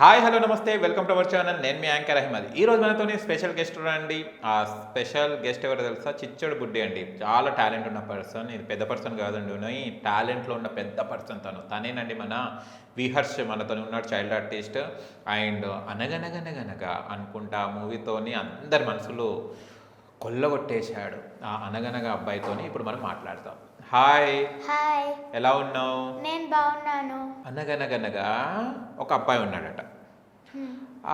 Hi hello నమస్తే welcome to our channel. నేను మీ anchor Ahmed. ఈరోజు మనతోని స్పెషల్ గెస్ట్ అండి. ఆ స్పెషల్ గెస్ట్ ఎవరు తెలుసా? చిచ్చోడు బుడ్డి అండి. చాలా టాలెంట్ ఉన్న పర్సన్. ఇది పెద్ద పర్సన్ కాదండి, టాలెంట్లో ఉన్న పెద్ద పర్సన్ తనేనండి. మన విహర్ష్ మనతో ఉన్నాడు, చైల్డ్ ఆర్టిస్ట్. అండ్ అనగనగనగనగా అనుకుంటా మూవీతోని అందరి మనసులు కొల్లగొట్టేశాడు. ఆ అనగనగా అబ్బాయితోని ఇప్పుడు మనం మాట్లాడతాం. హాయ్, హాయ్, ఎలా ఉన్నావు? నేను బాగున్నాను. అనగనగనగా ఒక అబ్బాయి ఉన్నాడట.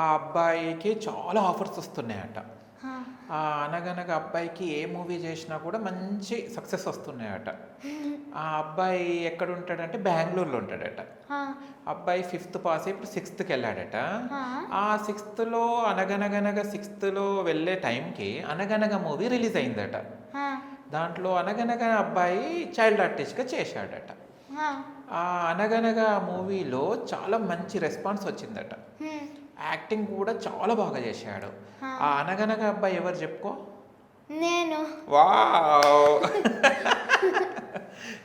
ఆ అబ్బాయికి చాలా ఆఫర్స్ వస్తున్నాయట. ఆ అనగనగా అబ్బాయికి ఏ మూవీ చేసినా కూడా మంచి సక్సెస్ వస్తున్నాయట. ఆ అబ్బాయి ఎక్కడ ఉంటాడంటే బెంగళూరులో ఉంటాడట. అబ్బాయి 5th పాస్ ఇప్పుడు 6th వెళ్ళాడట. ఆ 6th అనగనగనగా 6th వెళ్ళే టైంకి అనగనగా మూవీ రిలీజ్ అయిందట. దాంట్లో అనగనగా అబ్బాయి చైల్డ్ ఆర్టిస్ట్గా చేశాడట. ఆ అనగనగా మూవీలో చాలా మంచి రెస్పాన్స్ వచ్చిందట. యాక్టింగ్ కూడా చాలా బాగా చేశాడు. ఆ అనగనగా అబ్బాయి ఎవరు చెప్పుకో? నేను. వావ్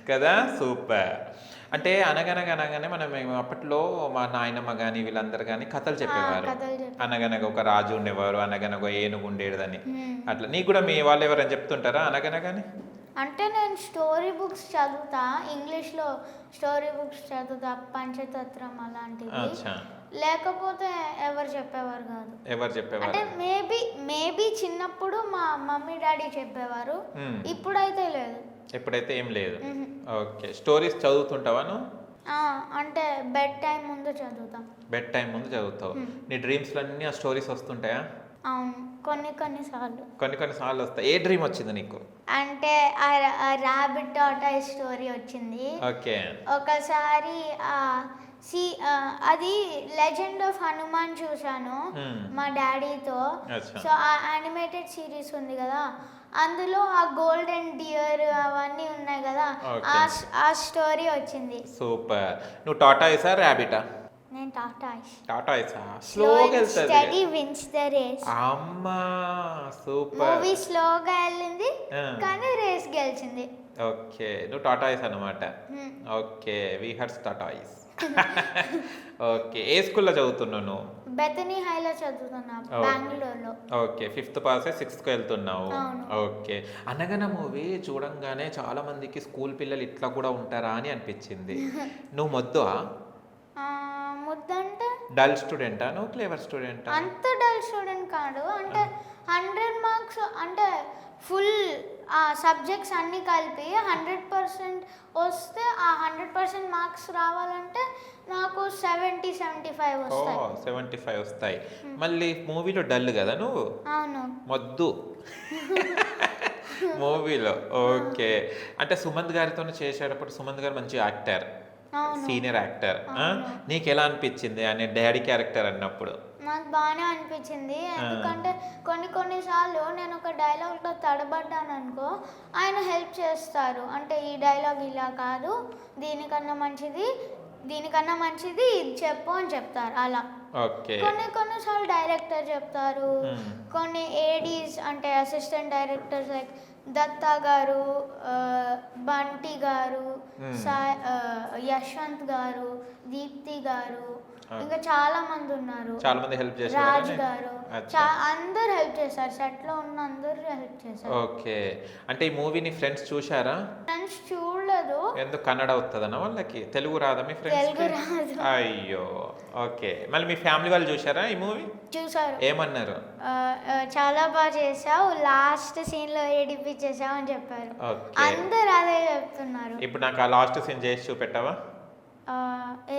కదా, సూపర్. అంటే అనగనగా మనం అప్పట్లో మా నాయనమ్మ కానీ వీళ్ళందరూ కానీ కథలు చెప్పేవారు. అనగనగా ఒక రాజు ఉండేవారు, అనగనగా ఏనుగు ఉండేదని. అట్లా నీకు కూడా మీ వాళ్ళు ఎవరైనా చెప్తుంటారా అనగనగాని? అంటే నేను స్టోరీ బుక్స్ చదువుతా, ఇంగ్లీష్లో స్టోరీ బుక్స్ చదువుతా, పంచతంత్రం అలాంటివి. లేకపోతే ఎవరు చెప్పేవారు కాదు. ఎవరు చెప్పేవారు అంటే మేబీ చిన్నప్పుడు మా మమ్మీ డాడీ చెప్పేవారు, ఇప్పుడైతే లేదు. ఎప్పుడైతే ఏం లేదు. ఓకే, స్టోరీస్ చదువుతుంటావా నువ్వు? అంటే బెడ్ టైం ముందు చదువుతా. బెడ్ టైం ముందు చదువుతావు. నీ డ్రీమ్స్లో అన్నీ ఆ స్టోరీస్ వస్తుంటాయా? అవును, కొన్నిసార్లు. కొన్నిసార్లు వస్తాయి. ఏ డ్రీమ్ వచ్చింది నీకు? అంటే ర్యాబిట్ టార్టాయిస్ స్టోరీ వచ్చింది. ఓకే. ఒకసారి అది లెజెండ్ ఆఫ్ హనుమాన్ చూశాను మా డాడీతో. సో ఆ యానిమేటెడ్ సిరీస్ ఉంది కదా, అందులో ఆ గోల్డెన్ డియర్ అవన్నీ ఉన్నాయి కదా, ఆ స్టోరీ వచ్చింది. సూపర్. నువ్వు టార్టాయిసా ర్యాబిటా? నేను టార్టాయిస్. టార్టాయిసా? స్లోగా వెళ్తది. Steady wins the race. అమ్మా సూపర్. మూవీ స్లోగా వెళ్ళింది కానీ రేస్ గెలిచింది. ఓకే, నువ్వు టార్టాయిస్ అన్నమాట. Okay, we hers tortoise. Okay, ఏ స్కూల్లో చదువుతున్నావు నువ్వు? బెతనీ హైలో చదువుతున్నా, బెంగళూరులో. ఓకే, 5th పాస్ 6th వెళ్తున్నావు. ఓకే. అనగన మూవీ చూడంగానే చాలా మందికి స్కూల్ పిల్లలు ఇట్లా కూడా ఉంటారా అని అనిపించింది. నువ్వు మొద్దువా? ముద్దంటే డల్ స్టూడెంటా నువ్వు, క్లేవర్ స్టూడెంటా? అంత డల్ స్టూడెంట్ కాదు. అంటే 100 మార్క్స్ అంటే ఫుల్ ఆ సబ్జెక్ట్స్ అన్నీ కలిపి 100% వస్తే ఆ 100% మార్క్స్ రావాలంటే నాకు 70-75 వస్తాయి. 75 వస్తాయి. మళ్ళీ మూవీలో డల్ కదా నువ్వు? అవును, మొద్దు మూవీలో. ఓకే. అంటే సుమంత్ గారితో చేసేటప్పుడు సుమంత్ గారు మంచి యాక్టర్, సీనియర్ యాక్టర్. నీకు ఎలా అనిపించింది ఆయన డాడీ క్యారెక్టర్ అన్నప్పుడు? నాకు బాగానే అనిపించింది. ఎందుకంటే కొన్నిసార్లు నేను ఒక డైలాగ్లో తడబడ్డాను అనుకో, ఆయన హెల్ప్ చేస్తారు. అంటే ఈ డైలాగ్ ఇలా కాదు, దీనికన్నా మంచిది ఇది చెప్పు అని చెప్తారు. అలా కొన్నిసార్లు డైరెక్టర్ చెప్తారు, కొన్ని ఏడీస్ అంటే అసిస్టెంట్ డైరెక్టర్స్ లైక్ దత్తా గారు, బంటి గారు, యశ్వంత్ గారు, దీప్తి గారు, ఇంకా చాలా మంది ఉన్నారు. చాలా మంది హెల్ప్ చేశారు. రాజ్ గారు, అందరు హెల్ప్ చేశారు. సెట్ లో ఉన్న అందరూ హెల్ప్ చేశారు. ఓకే. అంటే ఈ మూవీని ఫ్రెండ్స్ చూశారా? ఫ్రెండ్స్ చూడలేదు. ఎందుకు? కన్నడ అవుతుందన్న వాళ్ళకి, తెలుగు రాదా మీ ఫ్రెండ్స్? తెలుగు రాదు. అయ్యో. ఓకే. మళ్ళీ మీ ఫ్యామిలీ వాళ్ళు చూశారా ఈ మూవీ? చూసారు. ఏమన్నారు? చాలా బాగా చేసావు, లాస్ట్ సీన్ లో ఏడిపించేసావు అని చెప్పారు. అందరు అదే చెప్తున్నారు. ఇప్పుడు నాకు ఆ లాస్ట్ సీన్ చేసి చూపెట్టావా?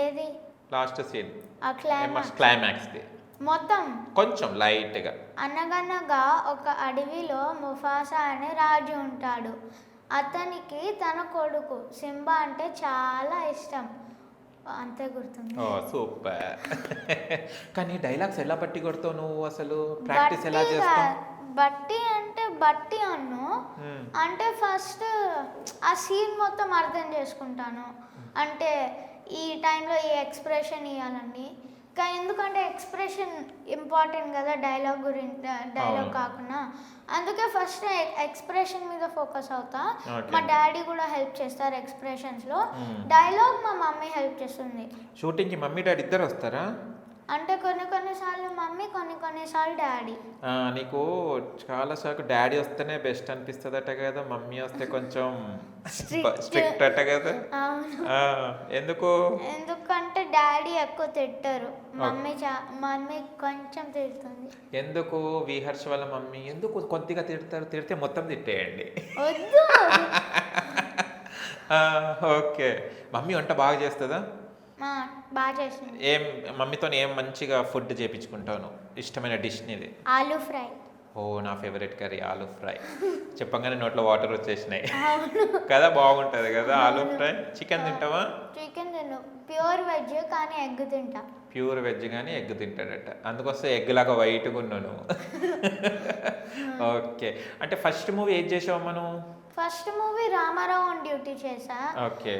ఏది లాస్ట్ సీన్? క్లైమాక్స్ మొత్తం కొంచెం లైట్ గా. అనగనగా ఒక అడవిలో ముఫాసా అనే రాజు ఉంటాడు. అతనికి తన కొడుకు సింబా అంటే చాలా ఇష్టం. అంతే గుర్తుంది. ఓ సూపర్. కానీ డైలాగ్స్ ఎలా బట్టి కొడతావు నువ్వు? అసలు ప్రాక్టీస్ ఎలా చేస్తావు? బట్టి అన్ను అంటే ఫస్ట్ ఆ సీన్ మొత్తం అర్థం చేసుకుంటాను. అంటే ఈ టైంలో ఈ ఎక్స్ప్రెషన్ ఇవ్వాలని. కానీ ఎందుకంటే ఎక్స్ప్రెషన్ ఇంపార్టెంట్ కదా డైలాగ్ కాకుండా, అందుకే ఫస్ట్ ఎక్స్ప్రెషన్ మీద ఫోకస్ అవుతా. మా డాడీ కూడా హెల్ప్ చేస్తారు ఎక్స్ప్రెషన్స్లో. డైలాగ్ మా మమ్మీ హెల్ప్ చేస్తుంది. షూటింగ్కి మమ్మీ డాడీ ఇద్దరు వస్తారా? అంటే కొన్నిసార్లు మమ్మీ, కొన్నిసార్లు డాడీ. నీకు చాలా సార్లు డాడీ వస్తేనే బెస్ట్ అనిపిస్తుందట కదా, మమ్మీ వస్తే కొంచెం స్ట్రిక్ట్ అట కదా. అవును. ఎందుకు? ఎందుకంటే డాడీ ఎక్కువ తిట్టరు, మమ్మీ కొంచెం తిడుతుంది. ఎందుకు? విహర్ష వాళ్ళ మమ్మీ ఎందుకు కొద్దిగా తిడతారు? తిడితే మొత్తం తిట్టేయండి. వద్దు. ఓకే. మమ్మీ వంట బాగా చేస్తుందా? బాగా చేసింది. మమ్మీతో ఏం మంచిగా ఫుడ్ చేపించుకుంటాను? ఇష్టమైన డిష్ నీది? ఆలూ ఫ్రై. ఓ, నా ఫేవరెట్ కర్రీ ఆలూ ఫ్రై. చెప్పంగానే నోట్లో వాటర్ వచ్చేసినాయి కదా. బాగుంటుంది కదా ఆలూ ఫ్రై. చికెన్ తింటావా? చికెన్ తిను, ప్యూర్ వెజ్ కానీ ఎగ్ తింటా. ప్యూర్ వెజ్ కానీ ఎగ్ తింటాడట, అందుకోసం ఎగ్ లాగా వైట్గా ఉన్నాను. ఓకే. అంటే ఫస్ట్ మూవీ ఏం చేసావు మనం? First movie Ramarao on duty చేసా. ఓకే.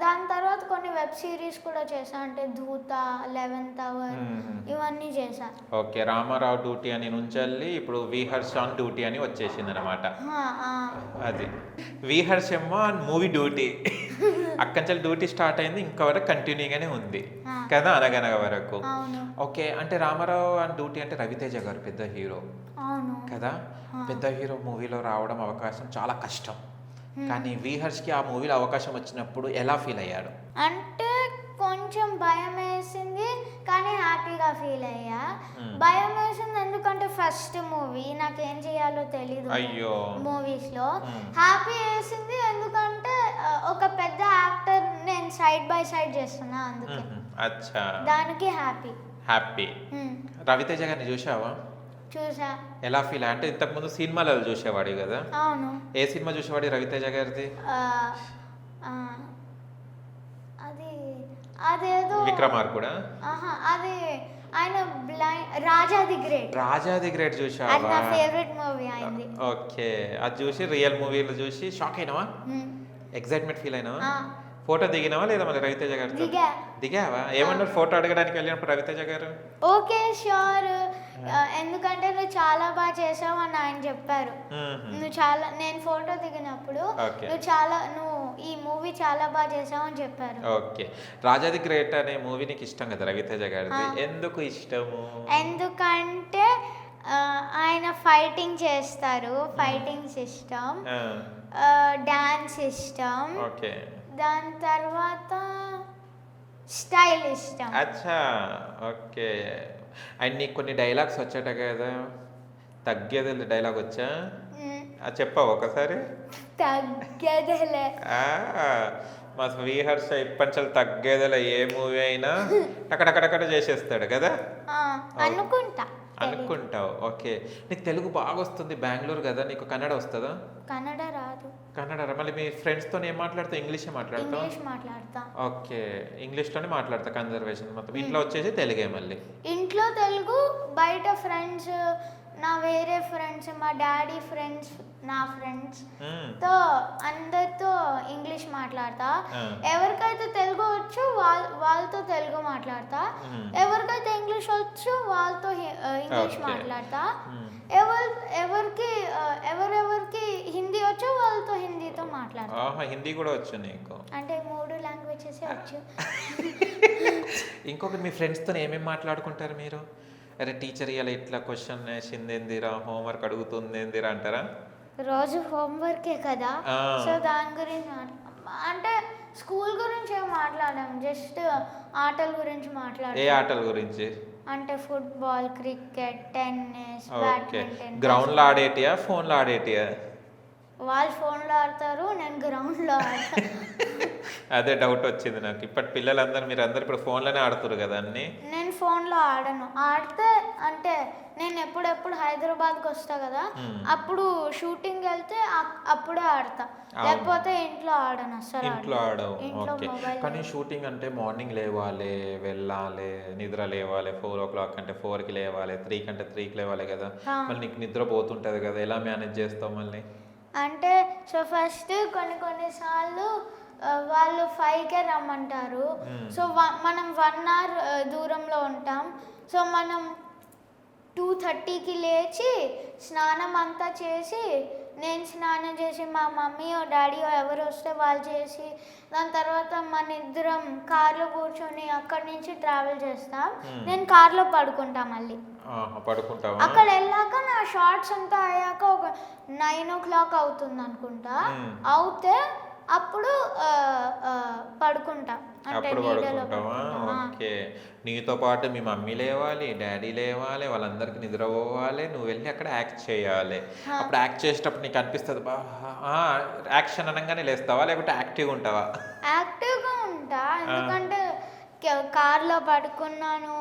దాని తర్వాత కొన్ని వెబ్ సిరీస్ కూడా చేసా, అంటే ధూత, 11th అవర్, ఇవన్నీ చేసా. ఓకే. రామారావు డ్యూటీ అని నుంచెల్లి ఇప్పుడు విహర్ష ఆన్ డ్యూటీ అని వచ్చేసింది అనమాట. అది విహర్షమ్మ మూవీ డ్యూటీ. అక్కడి డ్యూటీ స్టార్ట్ అయింది, ఇంకా వరకు కంటిన్యూగానే ఉంది కదా, అనగనగా వరకు. ఓకే. అంటే రామారావు ఆన్ డ్యూటీ అంటే రవితేజ గారు పెద్ద హీరో కదా. పెద్ద హీరో మూవీలో రావడం అవకాశం చాలా కష్టం. కానీ విహర్ష్కి ఆ మూవీలో అవకాశం వచ్చినప్పుడు ఎలా ఫీల్ అయ్యాడు? అంటే కొంచెం భయం వేసింది కానీ హ్యాపీగా ఫీల్ అయ్యా. భయం వేసింది ఎందుకంటే ఫస్ట్ మూవీ, నాకేం చేయాలో తెలీదు అయ్యో మూవీస్లో. హ్యాపీ వేసింది ఎందుకంటే ఒక పెద్ద యాక్టర్ నేను సైడ్ బై సైడ్ చేస్తున్నా, అందుకే. అచ్చా, దానికి హ్యాపీ. రవితేజ గారిని చూసావా? చూసా. ఎలా ఫీల్? అంటే ఇంతకుముందు సినిమాలలో చూసేవాడి కదా. అవును. ఏ సినిమా చూసేవాడి రవితేజ గారిది? అదేదో విక్రమార్కుడా? అది ఆయన రాజా ది గ్రేట్ చూసావా? అది నా ఫేవరెట్ మూవీ అయింది. ఓకే. అది చూసి రియల్ మూవీలు చూసి షాక్ అయినావా? ఎక్సైట్మెంట్ ఫీల్ అయినావా? ఫోటో దిగినావా లేదా మళ్ళీ రవితేజ గారితో? దిగావా? ఏమన్నారు ఫోటో అడగడానికి వెళ్ళినప్పుడు రవితేజ గారు? ఓకే ష్యూర్, ఎందుకంటే నువ్వు చాలా బాగా చేసావు అని ఆయన చెప్పారు. నేను ఫోటో దిగినప్పుడు నువ్వు ఈ మూవీ చాలా బాగా చేసావు అని చెప్పారు. ఓకే. రాజా ది గ్రేట్ అనే మూవీ నీకు ఇష్టం కదా రవితేజ గారిది, ఎందుకు ఇష్టము? ఎందుకంటే ఆయన ఫైటింగ్ చేస్తారు, ఫైటింగ్స్ ఇష్టం, డాన్స్ ఇష్టం, దాని తర్వాత స్టైల్ ఇష్టం. అచ్చా, ఓకే. అండ్ నీకు కొన్ని డైలాగ్స్ వచ్చాట కదా, తగ్గేది డైలాగ్ వచ్చా? చెప్పావు ఒకసారి? తగ్గేదేలే. మా విహర్ష ఇప్పంచలు తగ్గేదేలే, ఏ మూవీ అయినా టకటకటకట చేసేస్తాడు కదా. అనుకుంటావు. ఓకే. నీకు తెలుగు బాగా వస్తుంది, బెంగళూరు కదా, నీకు కన్నడ వస్తుందా? కన్నడ రాదు. కన్నడ మళ్ళీ మీ ఫ్రెండ్స్తో ఏం మాట్లాడతావు? ఇంగ్లీషే మాట్లాడతా. ఓకే. ఇంగ్లీష్లోనే మాట్లాడతా కన్జర్వేషన్ మొత్తం. ఇంట్లో వచ్చేసి తెలుగే మళ్ళీ? ఇంట్లో తెలుగు, బయట ఫ్రెండ్స్, నా వేరే ఫ్రెండ్స్, మా డాడీ ఫ్రెండ్స్, నా ఫ్రెండ్స్ తో అందరితో ఇంగ్లీష్ మాట్లాడతా. ఎవరికైతే తెలుగు వచ్చు వాళ్ళతో తెలుగు మాట్లాడతా, ఎవరికైతే ఇంగ్లీష్ వచ్చు వాళ్ళతో ఇంగ్లీష్ మాట్లాడతా, ఎవరెవరికి హిందీ వచ్చు వాళ్ళతో హిందీతో మాట్లాడతా. హిందీ కూడా వచ్చు నీకు? అంటే 3 లాంగ్వేజెస్ వచ్చు. ఇంకొకటి, మీ ఫ్రెండ్స్తో ఏమేమి మాట్లాడుకుంటారు మీరు? అరే టీచర్ ఇలా ఇట్లా క్వశ్చన్ వేసిందేందిరా, హోంవర్క్ అడుగుతుందేందిరా అంటారా? రోజు హోంవర్కే కదా, సో దాని గురించి అంటే స్కూల్ గురించి ఏం మాట్లాడాం, జస్ట్ ఆటల గురించి మాట్లాడాం. ఏ ఆటల గురించి? అంటే ఫుట్బాల్, క్రికెట్, టెన్నిస్, బ్యాడ్మింటన్. గ్రౌండ్లో ఆడేటియా, ఫోన్లో ఆడేటియా? వాళ్ళు ఫోన్లో ఆడతారు, నేను గ్రౌండ్లో ఆడతాను. అదే డౌట్ వచ్చింది నాకు. ఇప్పటి పిల్లలందరూ మీరు అందరు ఇప్పుడు ఫోన్లోనే ఆడుతారు కదా అన్ని. నేను ఫోన్లో ఆడను. ఆడితే అంటే నేను ఎప్పుడెప్పుడు హైదరాబాద్కి వస్తా కదా, అప్పుడు షూటింగ్ వెళ్తే అప్పుడే ఆడతా, లేకపోతే ఇంట్లో ఆడను అసలు. ఇంట్లో ఆడవు? ఓకే. కానీ షూటింగ్ అంటే మార్నింగ్ లేవాలి, వెళ్ళాలి, నిద్ర లేవాలి, 4 o'clock అంటే 4కి లేవాలి, 3 కంటే 3కి లేవాలి కదా, మళ్ళీ నీకు నిద్ర పోతుంటుంది కదా, ఎలా మేనేజ్ చేస్తావు మళ్ళీ? అంటే సో ఫస్ట్ కొన్నిసార్లు వాళ్ళు 5కే రమ్మంటారు, సో మనం 1 hour దూరంలో ఉంటాం, సో మనం 2:30కి లేచి స్నానం అంతా చేసి నేను స్నానం చేసి మా మమ్మీయో డాడీయో ఎవరు వస్తే వాళ్ళు చేసి దాని తర్వాత మన ఇద్దరం కార్లో కూర్చొని అక్కడి నుంచి ట్రావెల్ చేస్తాం. నేను కార్లో పడుకుంటా మళ్ళీ. పడుకుంటావా? అక్కడ వెళ్ళాక నా షార్ట్స్ అంతా అయ్యాక ఒక 9 o'clock అవుతుంది అనుకుంటా. అవుతే అప్పుడు పడుకుంటా. అంటే అప్పుడు పడుకుంటావా? ఓకే. నీతో పాటు మీ మమ్మీ లేవాలి, డాడీ లేవాలి, వాళ్ళందరికీ నిద్ర పోవాలి, నువ్వు వెళ్ళి అక్కడ యాక్ట్ చేయాలి. అప్పుడు యాక్ట్ చేసేటప్పుడు నీకు అనిపిస్తుంది బా యాక్షన్ అనగానే లేస్తావా లేకపోతే యాక్టివ్గా ఉంటావా? యాక్టివ్గా ఉంటా, ఎందుకంటే కార్లో పడుకున్నాను,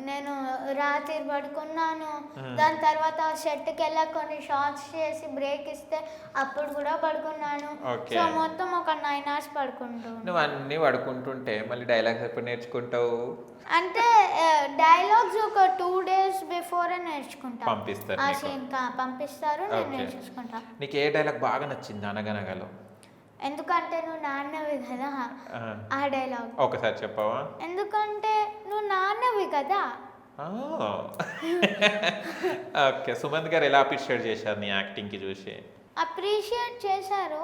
నేను రాత్రి పడుకున్నాను, దాని తర్వాత సెట్కి వెళ్ళా కొన్ని షార్ట్స్ చేసి బ్రేక్ ఇస్తే అప్పుడు కూడా పడుకున్నాను. సో మొత్తం ఒక 9 hours పడుకుంటాను. నువ్వు అన్నీ పడుకుంటుంటే మళ్ళీ డైలాగ్స్ ఎప్పుడు నేర్చుకుంటావు? అంటే డైలాగ్స్ ఒక 2 days బిఫోరే నేర్చుకుంటా. పంపిస్తారు, పంపిస్తారు, నేను నేర్చుకుంటా. నీకు ఏ డైలాగ్ బాగా నచ్చింది అనగనగలో? ఎందుకంటే నువ్వు నాన్నవి కదా, ఆ డైలాగ్ ఒకసారి చెప్పవా? ఎందుకంటే నువ్వు నాన్నవి కదా. ఓకే. సుమంత్ గారు ఎలా అప్రిషియేట్ చేశారు నీ యాక్టింగ్కి చూసి? అప్రిషియేట్ చేశారు,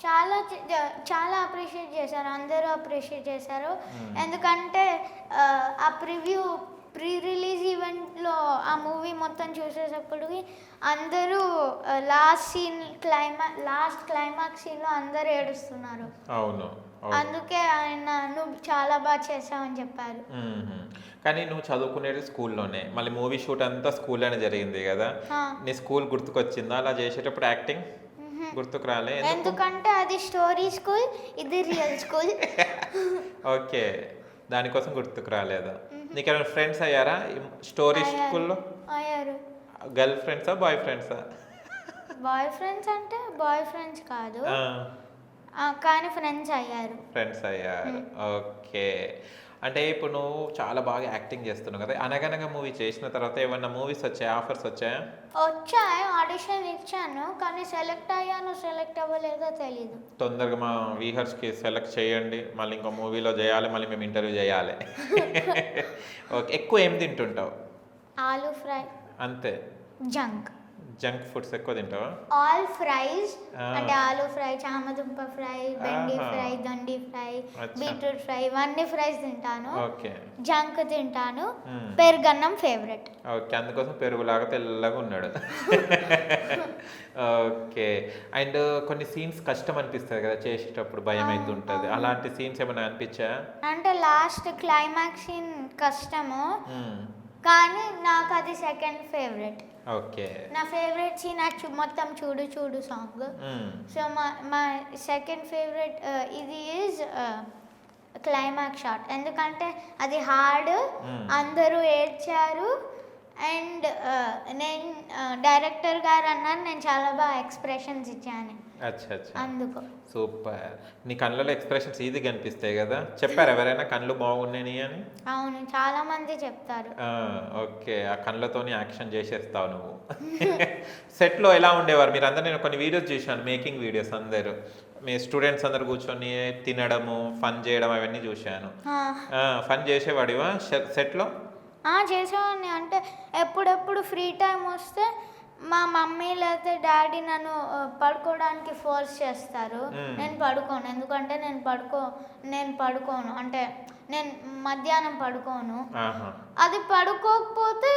చాలా అప్రిషియేట్ చేశారు, అందరూ అప్రిషియేట్ చేశారు. ఎందుకంటే ఆ ప్రీ రిలీజ్ ఈవెంట్లో ఆ మూవీ మొత్తం చూసేటప్పటికి అందరూ లాస్ట్ క్లైమాక్స్ సీన్లో అందరూ ఏడుస్తున్నారు. అవును. అందుకే ఆయన నువ్వు చాలా బాగా చేసావని చెప్పారు. కానీ నువ్వు చదువుకునేది స్కూల్లోనే, మళ్ళీ మూవీ షూట్ అంతా స్కూల్లోనే జరిగింది కదా, నీ స్కూల్ గుర్తుకొచ్చిందా అలా చేసేటప్పుడు? యాక్టింగ్ గుర్తుకు రాలే? ఎందుకంటే అది స్టోరీ స్కూల్, ఇది రియల్ స్కూల్. ఓకే, దానికోసం గుర్తుకు రాలేదా? నీకు ఏమైనా ఫ్రెండ్స్ అయ్యారా స్టోరీ స్కూల్లో? అయ్యారు. గర్ల్ ఫ్రెండ్సా బాయ్ ఫ్రెండ్సా? బాయ్ ఫ్రెండ్స్ అంటే బాయ్ ఫ్రెండ్స్ కాదు, కానీ ఫ్రెండ్స్ అయ్యారు. ఫ్రెండ్స్ అయ్యారు. ఓకే. అంటే ఇప్పుడు నువ్వు చాలా బాగా యాక్టింగ్ చేస్తున్నావు కదా, అనగనగా మూవీ చేసిన తర్వాత ఏమన్నా మూవీస్ వచ్చాయా, ఆఫర్స్ వచ్చాయా? వచ్చాయి, ఆడిషన్ ఇచ్చాను, కానీ సెలెక్ట్ అయ్యాను సెలెక్ట్ అవ్వలేదో తెలీదు. తొందరగా మా వీహర్స్కి సెలెక్ట్ చేయండి, మళ్ళీ ఇంకో మూవీలో చేయాలి, మళ్ళీ మేము ఇంటర్వ్యూ చేయాలి. ఓకే. ఎక్కువ ఏం తింటుంటావు? ఆలూ ఫ్రై. అంతే? జంక్ ఫుడ్స్ ఎక్కువ తింటావా? ఆల్ ఫ్రైస్ అంటే ఆలూ ఫ్రై, చామదుంప ఫ్రై, బెండి ఫ్రై, దొండి ఫ్రై, బీట్రూట్ ఫ్రై, ఇవన్నీ ఫ్రైస్ తింటాను. ఓకే. జంక్ తింటాను. పెరుగన్నం ఫేవరెట్. ఓకే, అందుకోసం పెరుగులాగా తెల్లగా ఉన్నాడు. ఓకే. అండ్ కొన్ని సీన్స్ కష్టం అనిపిస్తుంది కదా చేసేటప్పుడు, భయం అవుతుంటుంది, అలాంటి సీన్స్ ఏమైనా అనిపించా? అంటే లాస్ట్ క్లైమాక్స్ సీన్ కష్టము, కానీ నాకు అది సెకండ్ ఫేవరెట్. ఓకే. నా ఫేవరెట్ సీన్ మొత్తం చూడు చూడు సాంగ్. సో మా సెకండ్ ఫేవరెట్ ఇది ఈజ్ క్లైమాక్స్ షాట్, ఎందుకంటే అది హార్డ్, అందరూ ఏడ్చారు. అండ్ నేను డైరెక్టర్ గారు అన్నారు నేను చాలా బాగా ఎక్స్ప్రెషన్స్ ఇచ్చాను. అందుకు సూపర్. నీ కళ్ళలో ఎక్స్ప్రెషన్స్ ఇది కనిపిస్తాయి కదా, చెప్పారు ఎవరైనా కళ్ళు బాగున్నాయి అని? అవును, చాలా మంది చెప్తారు. ఓకే, ఆ కళ్ళతోని యాక్షన్ చేసేస్తావు నువ్వు. సెట్లో ఎలా ఉండేవారు మీరు అందరు? నేను కొన్ని వీడియోస్ చూశాను, మేకింగ్ వీడియోస్, అందరు మీ స్టూడెంట్స్ అందరు కూర్చొని తినడము, ఫన్ చేయడం అవన్నీ చూశాను. ఫన్ చేసేవాడివా సెట్లో? చేసేవాడిని. అంటే ఎప్పుడెప్పుడు ఫ్రీ టైం వస్తే మా మమ్మీ లేకపోతే డాడీ నన్ను పడుకోవడానికి ఫోర్స్ చేస్తారు. నేను పడుకోను, ఎందుకంటే నేను పడుకోను, అంటే నేను మధ్యాహ్నం పడుకోను. అది పడుకోకపోతే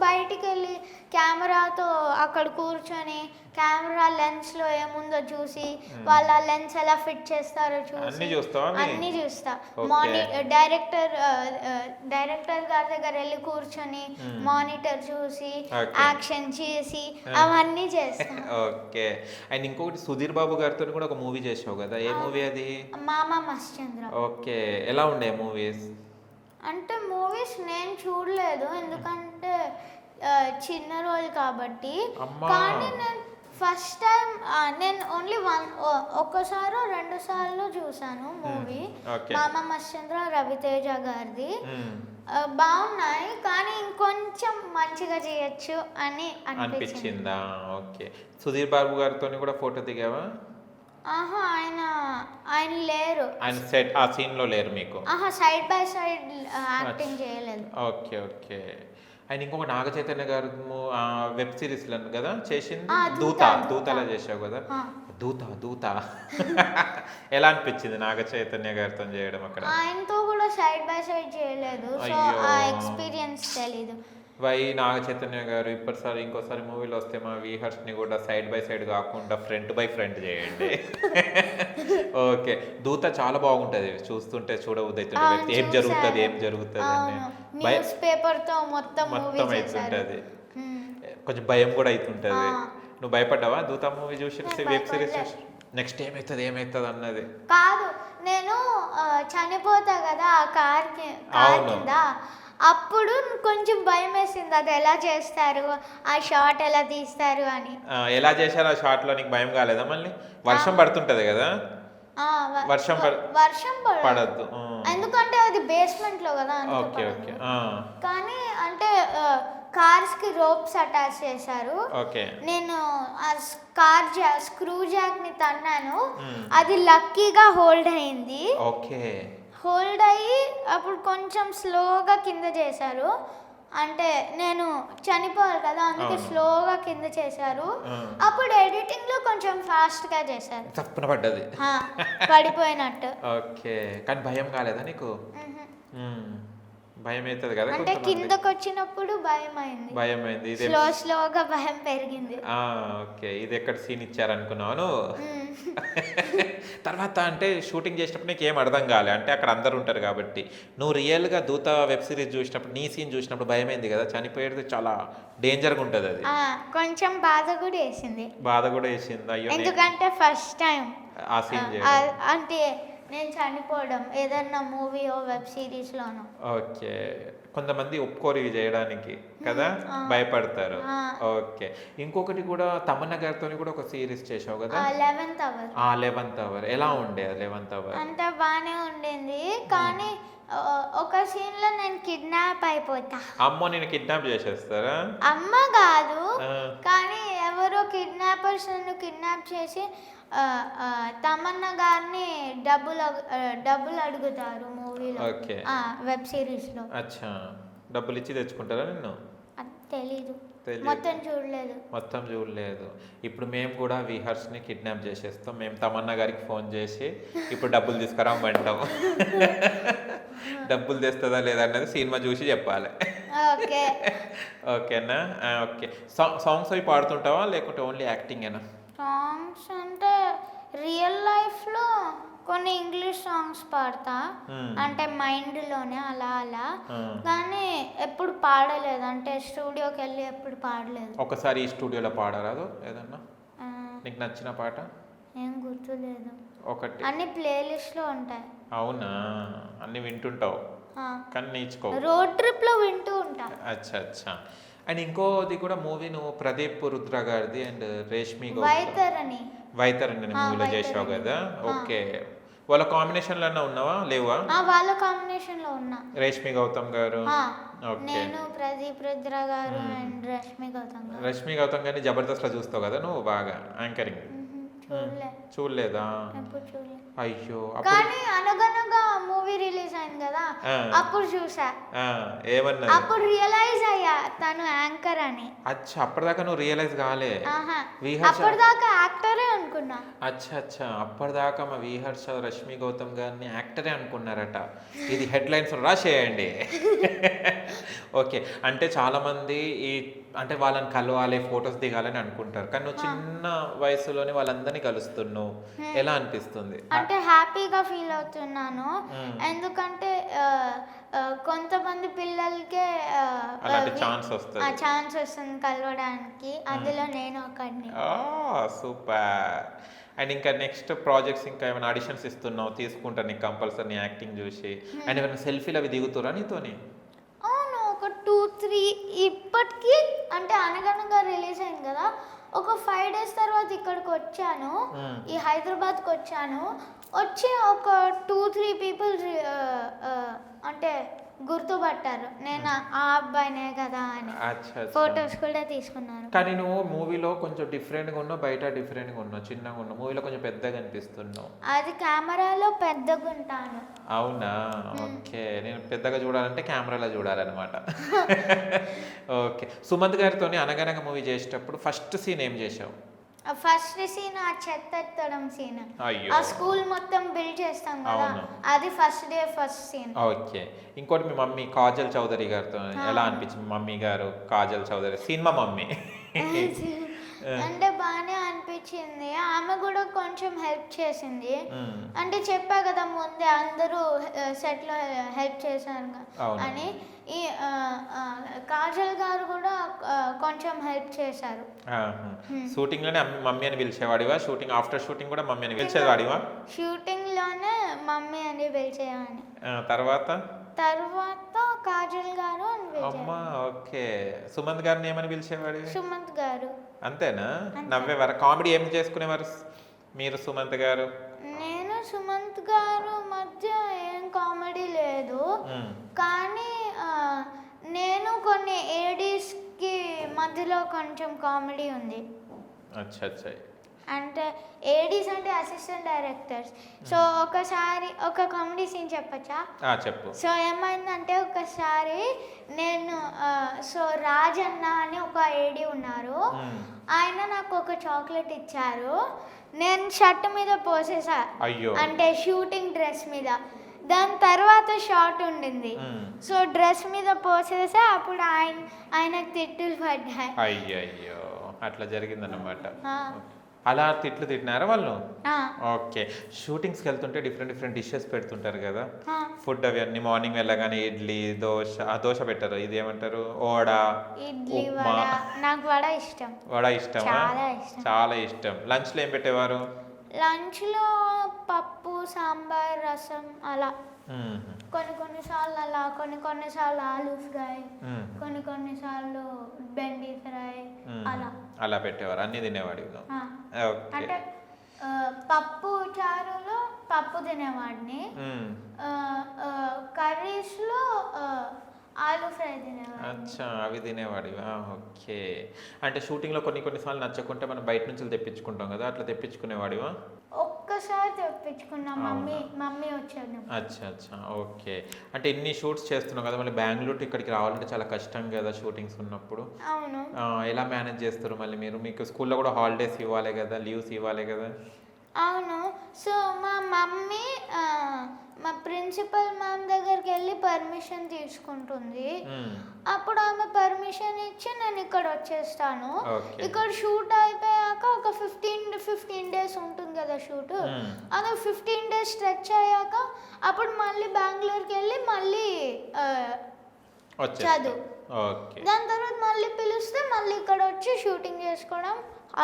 బయటికి వెళ్ళి కెమెరాతో అక్కడ కూర్చొని కెమెరా లెన్స్లో ఏముందో చూసి వాళ్ళ లెన్స్ ఎలా ఫిట్ చేస్తారో చూసి అన్నీ చూస్తా. డైరెక్టర్ గారి దగ్గర వెళ్ళి కూర్చొని మానిటర్ చూసి యాక్షన్ చేసి అవన్నీ చేస్తా. ఓకే. అండ్ ఇంకొకటి సుధీర్ బాబు గారితో కూడా ఒక మూవీ చేసావు కదా, ఏ మూవీ అది? మామ మస్త్ చంద్ర. ఓకే, ఎలా ఉండే మూవీస్? అంటే మూవీస్ నేను చూడలేదు, ఎందుకంటే చిన్న రోల్ కాబట్టి. కానీ నేను ఫస్ట్ టైం నేను ఓన్లీ ఒక్కసారో 2 సార్లు చూసాను మూవీ. మామ మస్త్ చంద్ర రవితేజ గారిది. బాగున్నాయి, కానీ ఇంకొంచెం మంచిగా చేయొచ్చు అని అనిపించిందా? ఓకే. సుధీర్ బాబు గారితో కూడా ఫోటో దిగావా? ఆయన లేరు, ఆయన సెట్ ఆ సీన్ లో లేరు మీకు? సైడ్ బై సైడ్ యాక్టింగ్ చేయలేదు. ఓకే. అండ్ ఇంకొక నాగ చైతన్య గారు వెబ్ సిరీస్లో కదా చేసింది, ఆ, దూత. దూత. దూతలో చేసావు కదా, ఆ. దూత ఎలా అనిపించింది నాగ చైతన్య గారితో చేయడం అక్కడ? ఆయనతో కూడా సైడ్ బై సైడ్ చేయలేదు, సో అయ్యో. ఆ ఎక్స్పీరియన్స్ తెలీదు. వై నాగ చైతన్య గారు ఇప్పటిసారి ఇంకోసారి మూవీలో వస్తే మా వీహర్స్ని కూడా సైడ్ బై సైడ్ కాకుండా ఫ్రంట్ బై ఫ్రంట్ చేయండి. ఓకే, దూత చాలా బాగుంటది, చూస్తుంటే చూడబుద్దవుతుంది, ఏం జరుగుతుంది ఏం జరుగుతుంది అని న్యూస్ పేపర్ తో మొత్తం మొత్తం అవుతుంటది, కొంచెం భయం కూడా అవుతుంటది. నువ్వు భయపడ్డావా దూత మూవీ చూసి, వెబ్ సిరీస్ చూసి? నెక్స్ట్ ఏమవుతుంది అన్నది కాదు, నేను చనిపోతా కదా ఆ కార్ కింద, అప్పుడు కొంచెం భయం వేసింది, అది ఎలా చేస్తారు, ఆ షాట్ ఎలా తీస్తారు అని. ఎలా చేశారు ఆ షాట్ లో? నీకు భయం కాలేదా? మళ్ళీ వర్షం పడుతుంటది కదా, వర్షం పడద్దు ఎందుకంటే అది బేస్మెంట్ లో కదా. Okay okay. కానీ అంటే కార్స్ కి రోప్స్ అటాచ్ చేశారు. ఓకే. నేను ఆ కార్ స్క్రూ జాక్ ని తన్నాను, అది లక్కీగా హోల్డ్ అయింది. ఓకే. హోల్డ్ అయ్యి అప్పుడు కొంచెం స్లోగా కింద చేశారు, అంటే నేను చనిపోవాలి కదా అందుకే స్లోగా కింద చేశారు. అప్పుడు ఎడిటింగ్ లో కొంచెం ఫాస్ట్ గా చేశారు, తప్పున పడ్డది, పడిపోయినట్టు. ఓకే. కానీ భయం కాలేదా నీకు? భయం అవుతుంది కదా, అంటే కిందకి వచ్చినప్పుడు భయం అయింది, స్లోగా భయం పెరిగింది. ఓకే, ఇది ఎక్కడ సీన్ ఇచ్చారనుకున్నాను. తర్వాత అంటే షూటింగ్ చేసినప్పుడు నీకు ఏం అర్థం కాలే, అంటే అక్కడ అందరు ఉంటారు కాబట్టి. నువ్వు రియల్గా దూత వెబ్ సిరీస్ చూసినప్పుడు నీ సీన్ చూసినప్పుడు భయమైంది కదా, చనిపోయేది చాలా డేంజర్గా ఉంటుంది అది. కొంచెం బాధ కూడా వేసింది. అయ్యో, ఎందుకంటే ఫస్ట్ టైం ఆ సీన్ అంటే నేను చనిపోవడం ఏదన్నా మూవీయో వెబ్ సిరీస్లోనో. ఓకే, కొంతమంది ఒప్పుకోరు ఇవి చేయడానికి కదా, భయపడతారు. ఓకే, ఇంకొకటి కూడా తమన్నా గారితో కూడా ఒక సిరీస్ చేసావు కదా, 11th అవర్. ఎలా ఉండే 11th అవర్? అంతా బాగానే ఉండింది, కానీ ఒక సీన్ లో నేను కిడ్నాప్ అయిపోతా. అమ్మో, నేను కిడ్నాప్ చేసేస్తారా? అమ్మ కాదు, కానీ ఎవరో కిడ్నాపర్స్ నన్ను కిడ్నాప్ చేసి తమన్నా గారిని డబ్బులు అడుగుతారు మూవీలో. ఓకే, వెబ్ సిరీస్ లో. అచ్చా, డబ్బులు ఇచ్చి తెచ్చుకుంటారా నిన్ను? తెలీదు, మొత్తం చూడలేదు. ఇప్పుడు మేము కూడా విహర్స్ని కిడ్నాప్ చేసేస్తాం, మేము తమన్నా గారికి ఫోన్ చేసి ఇప్పుడు డబ్బులు తీసుకురామంటాం. డబ్బులు తెస్తుందా లేదా అన్నది సినిమా చూసి చెప్పాలి. ఓకేనా? ఓకే, సాంగ్స్ అవి పాడుతుంటావా లేకుంటే ఓన్లీ యాక్టింగేనా? సాంగ్స్ అంటే రియల్ లైఫ్ లో కొన్ని ఇంగ్లీష్ సాంగ్స్ పాడతా, అంటే మైండ్ లోనే అలా కానీ ఎప్పుడు పాడలేదు, అంటే స్టూడియోకి వెళ్ళి ఎప్పుడు పాడలేదు. ఒకసారి ఈ స్టూడియోలో పాడరాదు ఏదన్నా నీకు నచ్చిన పాట? ఏం గుర్తులేదు, ఒకటి. అన్ని ప్లేలిస్ట్ లో ఉంటాయి. అవునా, అన్ని వింటుంటావు కానీ నేర్చుకో, రోడ్ ట్రిప్ లో వింటూ ఉంటా. అచ్చా. అండ్ ఇంకోది కూడా మూవీ నువ్వు ప్రదీప్ రుద్ర గారిది అండ్ రేష్మి వైతరణి మూవీలో చేసావు కదా. ఓకే, వాళ్ళ కాంబినేషన్ లో ఉన్నావా లేవా? వాళ్ళ కాంబినేషన్ లో ఉన్నా. రేష్మి గౌతమ్ గారు, నేను ప్రదీప్ రుద్ర గారు అండ్ రష్మి గౌతమ్ గారిని జబర్దస్త్ లో చూస్తావు కదా నువ్వు బాగా, యాంకరింగ్. చూడలేదా? అయ్యో, కానీ అనగనగా మూవీ రిలీజ్ అయింది కదా, అప్పుడు చూసా. ఏమన్నా అప్పుడు రియలైజ్ అయ్యా తను యాంకర్ అని. అచ్చా, అప్పటిదాకా నువ్వు రియలైజ్ కాలే? అప్పటిదాకా యాక్టరే అనుకున్నా. అచ్చా, అప్పటిదాకా మా విహర్ష రష్మి గౌతమ్ గారిని యాక్టరే అనుకున్నారట. ఇది హెడ్లైన్స్ రాసేయండి. ఓకే, అంటే చాలా మంది అంటే వాళ్ళని కలవాలి, ఫొటోస్ దిగాలని అనుకుంటారు, కానీ నువ్వు చిన్న వయసులోనే వాళ్ళందరినీ కలుస్తున్నావు, ఎలా అనిపిస్తుంది? అంటే హ్యాపీగా ఫీల్ అవుతున్నాను, ఎందుకంటే కొంతమంది పిల్లలకే ఛాన్స్ వస్తుంది కలవడానికి, అందులో నేను ఒకడిని. సూపర్. అండ్ ఇంకా నెక్స్ట్ ప్రాజెక్ట్స్ ఇంకా ఏమైనా ఆడిషన్స్ ఇస్తున్నావు? తీసుకుంటా నీకు కంపల్సరీ యాక్టింగ్ చూసి. అండ్ ఏమైనా సెల్ఫీలు అవి దిగుతురా నీతోని? అవును, ఒక 2-3 ఇప్పటికీ, అంటే అనగనగా రిలీజ్ అయింది కదా, ఒక 5 days తర్వాత ఇక్కడికి వచ్చాను, ఈ హైదరాబాద్కి వచ్చాను. వచ్చి ఒక 2-3 పీపుల్ అంటే గుర్తుపట్టారు నేను ఆ అబ్బాయినే కదా అని. అచ్చా అచ్చా. ఫొటోస్ కూడా తీసుకున్నారు. కానీ నువ్వు మూవీలో కొంచెం డిఫరెంట్గా ఉన్నావు, బయట డిఫరెంట్గా ఉన్నావు, చిన్నగా ఉన్నావు, మూవీలో కొంచెం పెద్దగా అనిపిస్తున్నావు. అది కెమెరాలో పెద్దగా ఉంటాను. అవునా, ఓకే. నేను పెద్దగా చూడాలంటే కెమెరాలో చూడాలన్నమాట. ఓకే. సుమంత్ గారితో అనగనగా మూవీ చేసేటప్పుడు ఫస్ట్ సీన్ ఏం చేసావు? ఫస్ట్ సీన్ ఆ చెత్త ఎత్తడం సీన్. అయ్యో. ఆ స్కూల్ మొత్తం బిల్డ్ చేస్తాం కదా, అవును. అది first day first scene. Okay. ఇంకోటి మీ మమ్మీ కాజల్ చౌదరి గారితో ఎలా అనిపించింది? మమ్మీ గారు కాజల్ చౌదరి సినిమా మమ్మీ. అంటే బాగానే అనిపించింది. ఆమె కూడా కొంచెం హెల్ప్ చేసింది. అంటే చెప్పా కదా ముందే అందరూ సెట్లో హెల్ప్ చేశారు అని. ఈ కాజల్ గారు కూడా కొంచెం హెల్ప్ చేశారు. షూటింగ్ లోనే మమ్మీ అని పిలిచేవాడివా? షూటింగ్ ఆఫ్టర్ షూటింగ్ కూడా మమ్మీ అని పిలిచేవాడివా? షూటింగ్ లోనే మమ్మీ అని పిలిచేవాడిని. తర్వాత కాజల్ గారు అని పిలిచేవారు. అమ్మా, ఓకే. సుమంత్ గారిని ఏమని పిలిచేవాడు? సుమంత్ గారు. అంతేనా? నవ్వేవారు? కామెడీ ఏం చేసుకునేవారు మీరు సుమంత్ గారు? నేను సుమంత్ గారు మధ్య ఏం కామెడీ లేదు, కానీ నేను కొన్ని ఏడీస్కి మధ్యలో కొంచెం కామెడీ ఉంది. అచ్చా అచ్చా. అంటే ఏడీస్ అంటే అసిస్టెంట్ డైరెక్టర్స్. సో ఒకసారి ఒక కామెడీ సీన్ చెప్పచ్చా? చెప్పు. సో ఏమైందంటే ఒకసారి నేను రాజన్న అని ఒక ఏడీ ఉన్నారు, ఆయన నాకు ఒక చాక్లెట్ ఇచ్చారు. నేను షర్ట్ మీద పోసేసా, అంటే షూటింగ్ డ్రెస్ మీద. దాని తర్వాత షార్ట్ ఉండింది, సో డ్రెస్ మీద పోసేసా. అప్పుడు ఆయనకు తిట్టులు పడ్డాయి. అయ్యయ్యో, అట్లా జరిగిందన్నమాట. అలా తిట్టినారా వాళ్ళు? ఓకే. షూటింగ్స్కి వెళ్తుంటే డిఫరెంట్ డిషెస్ పెడుతుంటారు కదా, ఫుడ్ అవి అన్ని. మార్నింగ్ వెళ్ళగానే ఇడ్లీ, దోశ పెట్టారు, ఇది ఏమంటారు, ఇడ్లీ, వడ. నాకు వడ ఇష్టం. వడ ఇష్టమా? చాలా ఇష్టం. లంచ్లో ఏం పెట్టేవారు? లంచ్లో పప్పు, సాంబార్, రసం అలా. కొన్నిసార్లు అలా, కొన్నిసార్లు ఆలూ ఫ్రై, కొన్నిసార్లు బెండి ఫ్రై అలా పెట్టేవారు. అన్ని తినేవాడు. అంటే పప్పు చారులో పప్పు తినేవాడిని, కర్రీస్లో ఆలూ ఫ్రై తినేవాడిని. అచ్చా, అవి తినేవాడివా? ఓకే. అంటే షూటింగ్లో కొన్నిసార్లు నచ్చకుంటే మనం బయట నుంచి తెప్పించుకుంటాం కదా, అట్లా తెప్పించుకునేవాడివా? ఒక్కసారి తెప్పించుకున్నా, మమ్మీ వచ్చాను. అచ్చా అచ్చా, ఓకే. అంటే ఇన్ని షూట్స్ చేస్తున్నావు కదా, మళ్ళీ బెంగళూరు ఇక్కడికి రావాలంటే చాలా కష్టం కదా షూటింగ్స్ ఉన్నప్పుడు. అవును. ఎలా మేనేజ్ చేస్తారు మళ్ళీ మీరు? మీకు స్కూల్లో కూడా హాలిడేస్ ఇవ్వాలి కదా, లీవ్స్ ఇవ్వాలి కదా? అవును. సో మా మమ్మీ మా ప్రిన్సిపల్ మ్యామ్ దగ్గరికి వెళ్ళి పర్మిషన్ తీసుకుంటుంది. అప్పుడు ఆమె పర్మిషన్ ఇచ్చి నేను ఇక్కడ వచ్చేస్తాను. ఇక్కడ షూట్ అయిపోయాక ఒక 15 డేస్ ఉంటుంది కదా షూట్, అది 15 డేస్ స్ట్రెచ్ అయ్యాక అప్పుడు మళ్ళీ బెంగళూరుకి వెళ్ళి మళ్ళీ చదువు. దాని తర్వాత మళ్ళీ పిలిస్తే మళ్ళీ ఇక్కడ వచ్చి షూటింగ్ చేసుకోవడం,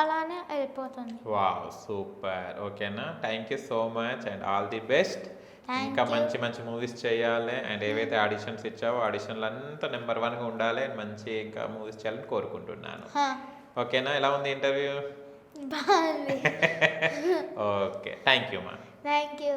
అలానే వెళ్ళిపోతుంది. Wow, super. ఓకేనా? Thank you so much and all the best. ఇంకా మంచి మూవీస్ చేయాలి, అండ్ ఏవైతే ఆడిషన్స్ ఇచ్చావో ఆడిషన్లు అంతా నెంబర్ 1గా ఉండాలి, అండ్ మంచి ఇంకా మూవీస్ చేయాలని కోరుకుంటున్నాను. ఓకేనా? ఎలా ఉంది ఇంటర్వ్యూ? బాగుంది. ఓకే, థ్యాంక్ యూ మా. Thank you.